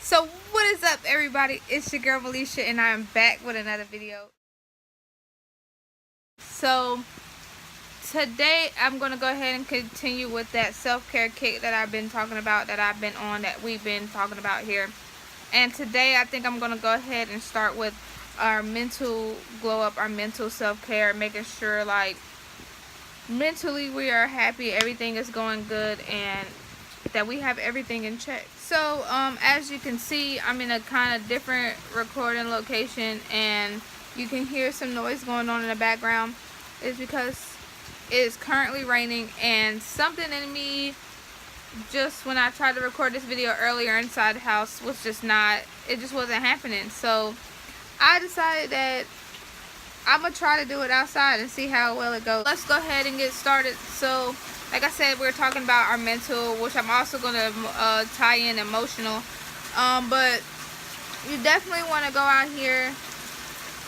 So what is up, everybody? It's your girl Felicia, and I am back with another video. So today I'm going to go ahead and continue with that self-care kit that I've been talking about, that we've been talking about here. And today I think I'm going to go ahead and start with our mental glow up, our mental self-care, making sure like mentally we are happy, everything is going good, and that we have everything in check. So as you can see, I'm in a kind of different recording location, and you can hear some noise going on in the background. It's because it is currently raining, and something in me, just when I tried to record this video earlier inside the house, was just not, it just wasn't happening. So I decided that I'm gonna try to do it outside and see how well it goes. Let's go ahead and get started. So like I said, we're talking about our mental, which I'm also going to tie in emotional. But you definitely want to go out here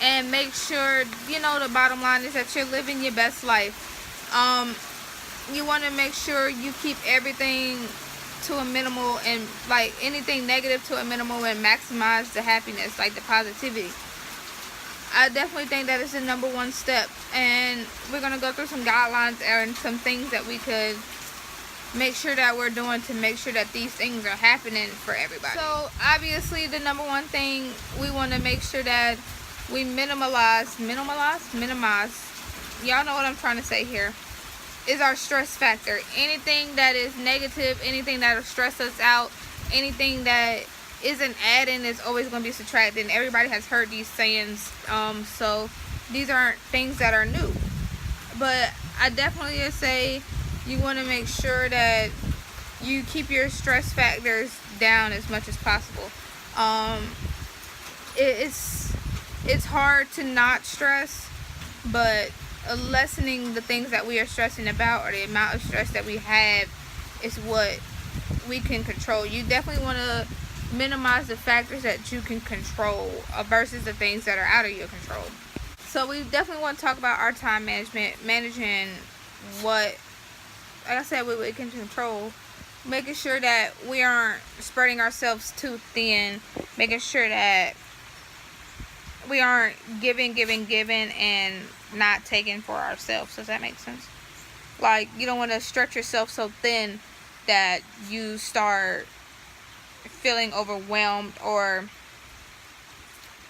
and make sure, you know, the bottom line is that you're living your best life. You want to make sure you keep everything to a minimal, and like anything negative to a minimal, and maximize the happiness, like the positivity. I definitely think that is the number one step, and we're going to go through some guidelines and some things that we could make sure that we're doing to make sure that these things are happening for everybody. So obviously the number one thing we want to make sure that we minimize, y'all know what I'm trying to say here, is our stress factor. Anything that is negative, anything that will stress us out, anything that isn't adding is always going to be subtracting. Everybody has heard these sayings, so these aren't things that are new, but I definitely say you want to make sure that you keep your stress factors down as much as possible. It's hard to not stress, but lessening the things that we are stressing about, or the amount of stress that we have, is what we can control. You definitely want to minimize the factors that you can control versus the things that are out of your control. So we definitely want to talk about our time management, managing what, like I said, we can control, making sure that we aren't spreading ourselves too thin, making sure that we aren't giving and not taking for ourselves. Does that make sense? Like, you don't want to stretch yourself so thin that you start feeling overwhelmed, or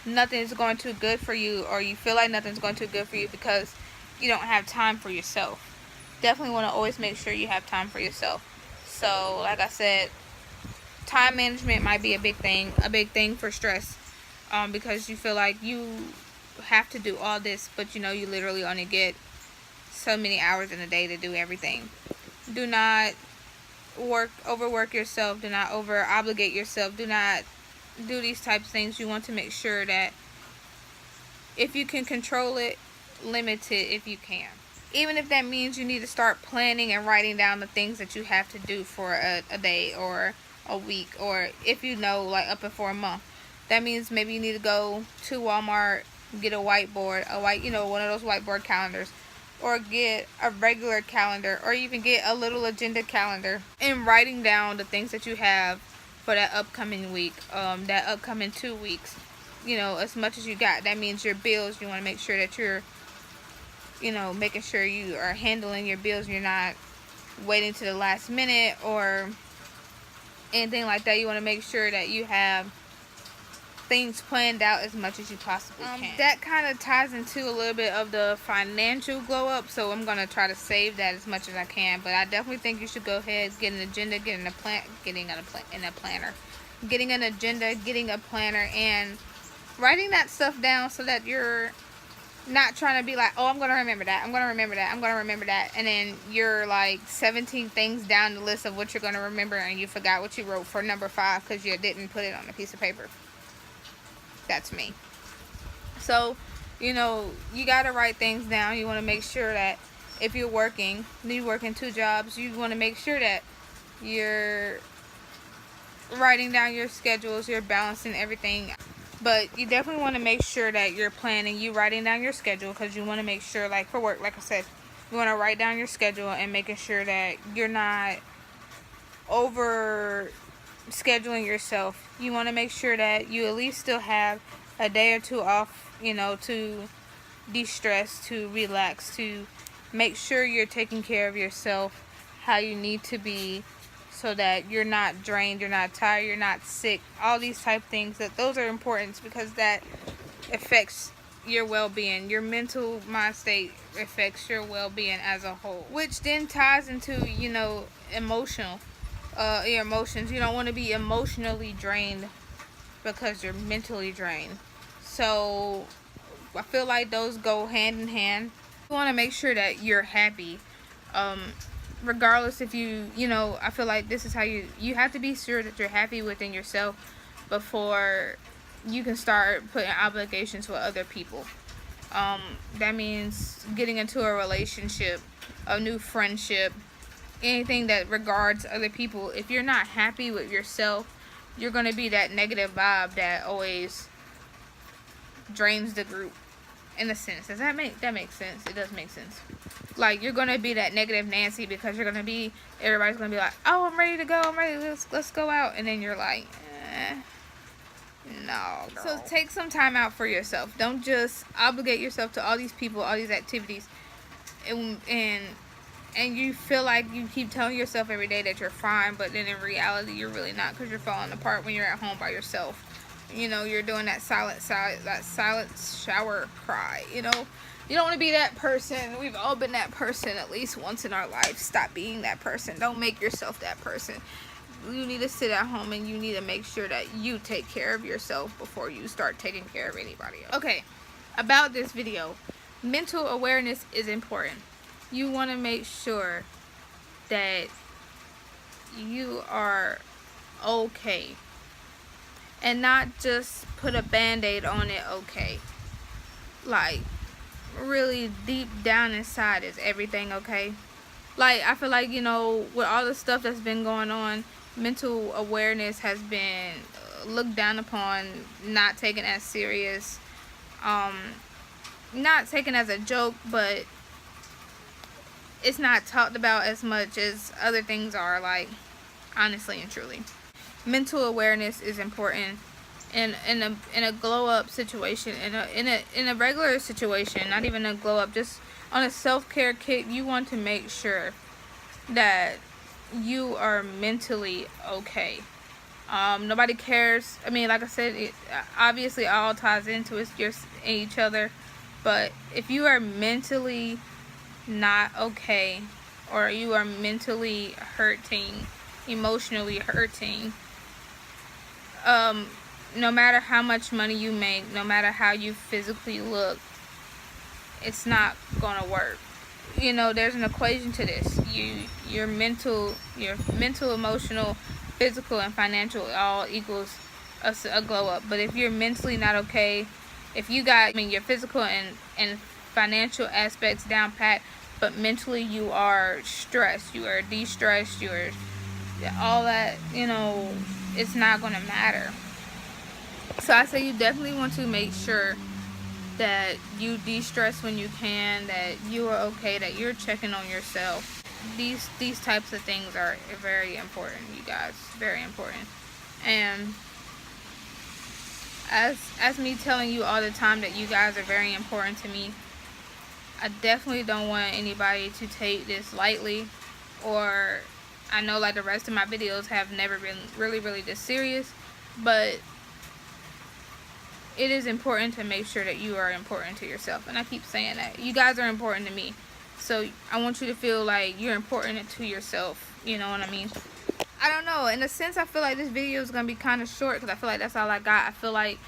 nothing's going too good for you, or you feel like nothing's going too good for you because you don't have time for yourself. Definitely want to always make sure you have time for yourself. So like I said, time management might be a big thing for stress, because you feel like you have to do all this, but you know you literally only get so many hours in a day to do everything. Do not overwork yourself. Do not over obligate yourself. Do not do these types of things. You want to make sure that if you can control it, limit it if you can. Even if that means you need to start planning and writing down the things that you have to do for a day or a week, or if you know, like up and for a month. That means maybe you need to go to Walmart, get a whiteboard, one of those whiteboard calendars, or get a regular calendar, or even get a little agenda calendar, and writing down the things that you have for that upcoming week, that upcoming 2 weeks, as much as you got. That means your bills, you want to make sure that you're, making sure you are handling your bills. You're not waiting to the last minute or anything like that. You want to make sure that you have things planned out as much as you possibly can. That kind of ties into a little bit of the financial glow up, so I'm going to try to save that as much as I can. But I definitely think you should go ahead, get an agenda, getting an agenda, getting a planner, and writing that stuff down so that you're not trying to be like, oh, I'm going to remember that, and then you're like 17 things down the list of what you're going to remember, and you forgot what you wrote for number 5 because you didn't put it on a piece of paper. That's me. So, you got to write things down. You want to make sure that if you're working 2 jobs, you want to make sure that you're writing down your schedules, you're balancing everything. But you definitely want to make sure that you're planning, you writing down your schedule, because you want to make sure, like for work, like I said, you want to write down your schedule and making sure that you're not over scheduling yourself. You want to make sure that you at least still have a day or two off, you know, to de-stress, to relax, to make sure you're taking care of yourself how you need to be, so that you're not drained, you're not tired, you're not sick, all these type of things. That those are important, because that affects your well-being. Your mental mind state affects your well-being as a whole, which then ties into, you know, your emotions. You don't want to be emotionally drained because you're mentally drained. So I feel like those go hand in hand. You want to make sure that you're happy, regardless if you know, I feel like this is how you have to be sure that you're happy within yourself before you can start putting obligations with other people. That means getting into a relationship, a new friendship, anything that regards other people. If you're not happy with yourself, you're going to be that negative vibe that always drains the group, in a sense. Does that make sense? It does make sense. Like, you're going to be that negative Nancy, because you're going to be, everybody's going to be like, oh, I'm ready to go, I'm ready, let's go out. And then you're like, no. So take some time out for yourself. Don't just obligate yourself to all these people, all these activities, and you feel like you keep telling yourself every day that you're fine, but then in reality you're really not, because you're falling apart when you're at home by yourself. You know, you're doing that silent shower cry. You know, you don't want to be that person. We've all been that person at least once in our life. Stop being that person. Don't make yourself that person. You need to sit at home and you need to make sure that you take care of yourself before you start taking care of anybody else. Okay, about this video, mental awareness is important. You want to make sure that you are okay, and not just put a band-aid on it. Okay, like, really deep down inside, is everything okay? Like, I feel like, you know, with all the stuff that's been going on, mental awareness has been looked down upon, not taken as serious, not taken as a joke, but it's not talked about as much as other things are, like, honestly and truly. Mental awareness is important in a glow up situation, in a regular situation, not even a glow up, just on a self-care kick. You want to make sure that you are mentally okay. Nobody cares. I mean, like I said, it obviously all ties into it, just each other. But if you are mentally not okay, or you are mentally hurting, emotionally hurting, no matter how much money you make, no matter how you physically look, it's not gonna work. You know, there's an equation to this. Your mental, emotional, physical, and financial all equals a glow up. But if you're mentally not okay, if you got, I mean, your physical and financial aspects down pat, but mentally you are stressed, you are de-stressed, you are all that, you know, it's not going to matter. So I say you definitely want to make sure that you de-stress when you can, that you are okay, that you're checking on yourself. These types of things are very important, you guys, very important. And as me telling you all the time that you guys are very important to me, I definitely don't want anybody to take this lightly. Or, I know, like, the rest of my videos have never been really this serious, but it is important to make sure that you are important to yourself. And I keep saying that. You guys are important to me, so I want you to feel like you're important to yourself. You know what I mean? I don't know, in a sense I feel like this video is going to be kind of short, because I feel like that's all I got. I feel like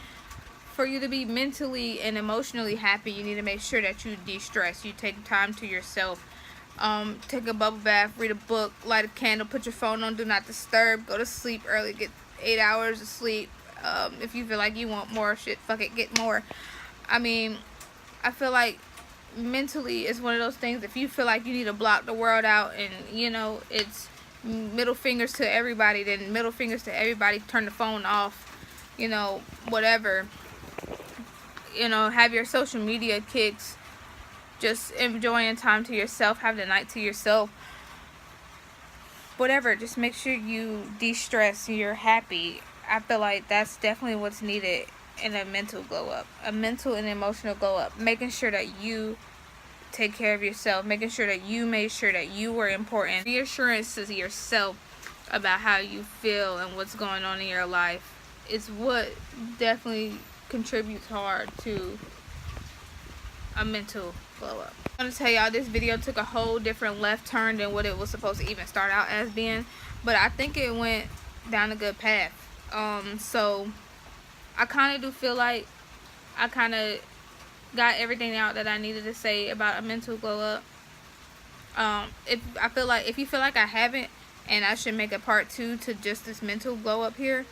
for you to be mentally and emotionally happy, you need to make sure that you de-stress. You take time to yourself. Take a bubble bath, read a book, light a candle, put your phone on do not disturb, go to sleep early, get 8 hours of sleep. If you feel like you want more shit, fuck it, get more. I mean, I feel like mentally it's one of those things, if you feel like you need to block the world out and, you know, it's middle fingers to everybody, then middle fingers to everybody, turn the phone off, you know, whatever. You know, have your social media kicks, just enjoying time to yourself, have the night to yourself. whatever, just make sure you de-stress, you're happy. I feel like that's definitely what's needed in a mental glow up, a mental and emotional glow up. Making sure that you take care of yourself, making sure that you made sure that you were important. Reassurance to yourself about how you feel and what's going on in your life is what definitely contributes hard to a mental glow up. I'm gonna tell y'all, this video took a whole different left turn than what it was supposed to even start out as being, but I think it went down a good path. So I kind of do feel like I kind of got everything out that I needed to say about a mental glow up. If you feel like I haven't, and I should make a part 2 to just this mental glow up here,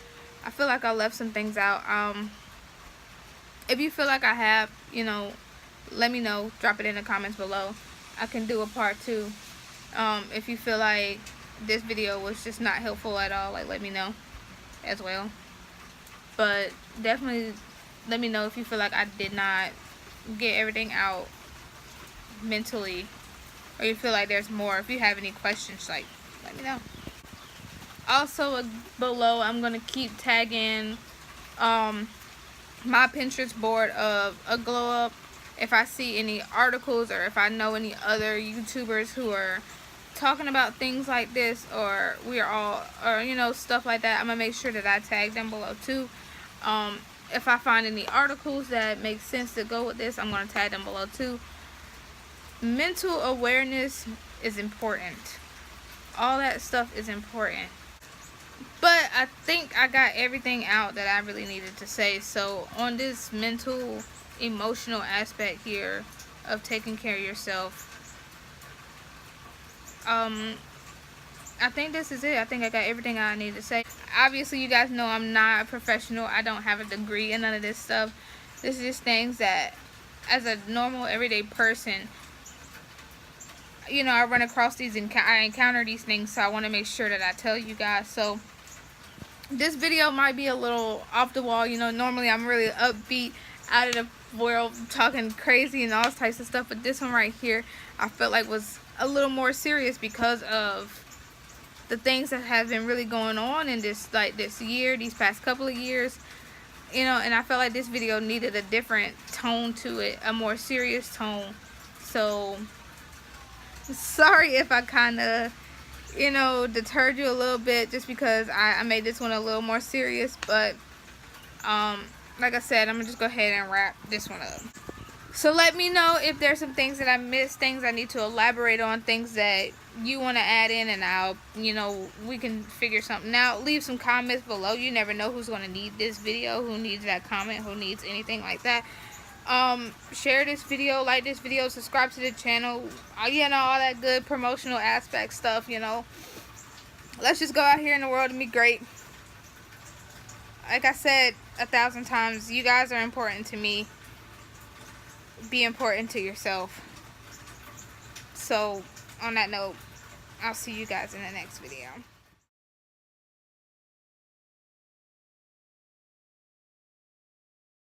I feel like I left some things out. If you feel like I have, you know, let me know. Drop it in the comments below. I can do a part 2. If you feel like this video was just not helpful at all, like, let me know as well. But definitely let me know if you feel like I did not get everything out mentally, or you feel like there's more. If you have any questions, like, let me know. Also, below, I'm gonna keep tagging my Pinterest board of a glow up. If I see any articles, or if I know any other YouTubers who are talking about things like this, or you know, stuff like that, I'm gonna make sure that I tag them below too. If I find any articles that make sense to go with this, I'm gonna tag them below too. Mental awareness is important. All that stuff is important. But I think I got everything out that I really needed to say. So on this mental, emotional aspect here of taking care of yourself, I think this is it. I think I got everything I need to say. Obviously, you guys know I'm not a professional. I don't have a degree in none of this stuff. This is just things that, as a normal, everyday person, you know, I run across these and I encounter these things, so I want to make sure that I tell you guys. So this video might be a little off the wall. You know, normally I'm really upbeat, out of the world, talking crazy and all types of stuff, but this one right here I felt like was a little more serious because of the things that have been really going on in this year, these past couple of years, you know. And I felt like this video needed a different tone to it, a more serious tone. So sorry if I kind of, you know, deterred you a little bit, just because I made this one a little more serious. But like I said, I'm gonna just go ahead and wrap this one up. So let me know if there's some things that I missed, things I need to elaborate on, things that you want to add in, and I'll, you know, we can figure something out. Leave some comments below. You never know who's going to need this video, who needs that comment, who needs anything like that. Share this video, like this video, subscribe to the channel, you know, all that good promotional aspect stuff, you know. Let's just go out here in the world and be great. Like I said 1,000 times, you guys are important to me. Be important to yourself. So on that note, I'll see you guys in the next video.